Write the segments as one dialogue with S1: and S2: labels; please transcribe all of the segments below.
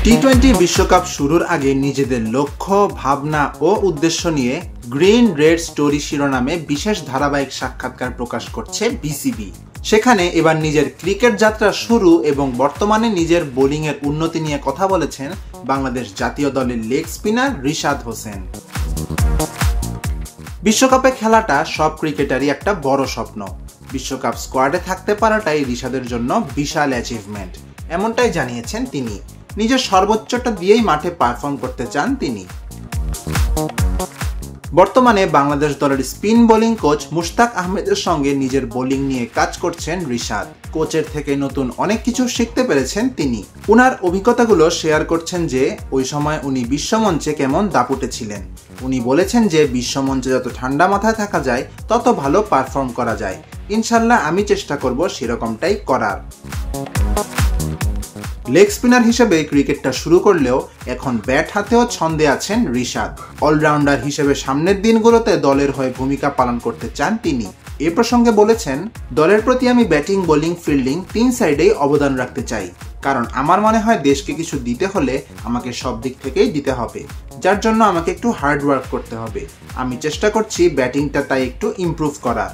S1: টি-20 বিশ্বকাপ শুরুর আগে নিজেদের লক্ষ্য, ভাবনা ও উদ্দেশ্য নিয়ে গ্রিন রেড স্টোরি শিরোনামে বিশেষ ধারাবাহিক সাক্ষাৎকার প্রকাশ করছে বিসিবি। সেখানে এবার নিজের ক্রিকেট যাত্রা শুরু এবং বর্তমানে নিজের বোলিংয়ের উন্নতি নিয়ে কথা বলেছেন বাংলাদেশ জাতীয় দলের লেগ স্পিনার রিশাদ হোসেন। বিশ্বকাপে খেলাটা সব ক্রিকেটারই একটা বড় স্বপ্ন। বিশ্বকাপ স্কোয়াডে থাকতে পারাটাই রিশাদের জন্য বিশাল অ্যাচিভমেন্ট, এমনটাই জানিয়েছেন তিনি। নিজের সর্বোচ্চটা দিয়েই মাঠে পারফর্ম করতে চান তিনি। বর্তমানে বাংলাদেশ দলের স্পিন বোলিং কোচ মুশতাক আহমেদের সঙ্গে নিজের বোলিং নিয়ে কাজ করছেন রিশাদ। কোচের থেকে নতুন অনেক কিছু শিখতে পেরেছেন তিনি। উনার অভিজ্ঞতাগুলো শেয়ার করছেন যে ওই সময় উনি বিশ্বমঞ্চে কেমন দাপুটে ছিলেন। উনি বলেছেন যে বিশ্বমঞ্চে যত ঠান্ডা মাথায় থাকা যায় তত ভালো পারফর্ম করা যায়। ইনশাল্লাহ আমি চেষ্টা করব সেরকমটাই করার। লেগ স্পিনার হিসেবে ক্রিকেটটা শুরু করলেও এখন ব্যাট হাতেও ছন্দে আছেন রিশাদ। অলরাউন্ডার হিসেবে সামনের দিনগুলোতে দলের হয়ে ভূমিকা পালন করতে চান তিনি। এ প্রসঙ্গে বলেছেন, দলের প্রতি আমি ব্যাটিং, বোলিং, ফিল্ডিং তিন সাইডেই অবদান রাখতে চাই, কারণ আমার মনে হয় দেশকে কিছু দিতে হলে আমাকে সব দিক থেকেই দিতে হবে, যার জন্য আমাকে একটু হার্ড ওয়ার্ক করতে হবে। আমি চেষ্টা করছি ব্যাটিংটা তাই একটু ইমপ্রুভ করার।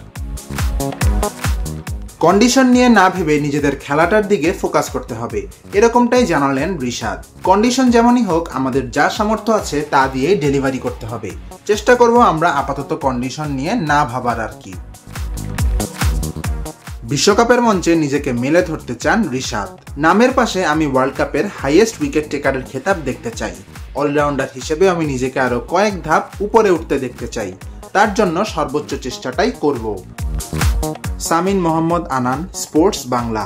S1: কন্ডিশন নিয়ে না ভেবে নিজেদের খেলাটার দিকে ফোকাস করতে হবে, এরকমটাই জানালেন রিশাদ। কন্ডিশন যেমনই হোক, আমাদের যা সামর্থ্য আছে তা দিয়ে ডেলিভারি করতে হবে। চেষ্টা করব আমরা আপাতত কন্ডিশন নিয়ে না ভাবার আর কি। বিশ্বকাপের মঞ্চে নিজেকে মেলে ধরতে চান রিশাদ। নামের পাশে আমি ওয়ার্ল্ড কাপের হাইয়েস্ট উইকেট টেকারের খেতাব দেখতে চাই। অলরাউন্ডার হিসেবে আমি নিজেকে আরো কয়েক ধাপ উপরে উঠতে দেখতে চাই। তার জন্য সর্বোচ্চ চেষ্টাটাই করব। সামিন মোহাম্মদ আনান, স্পোর্টস বাংলা।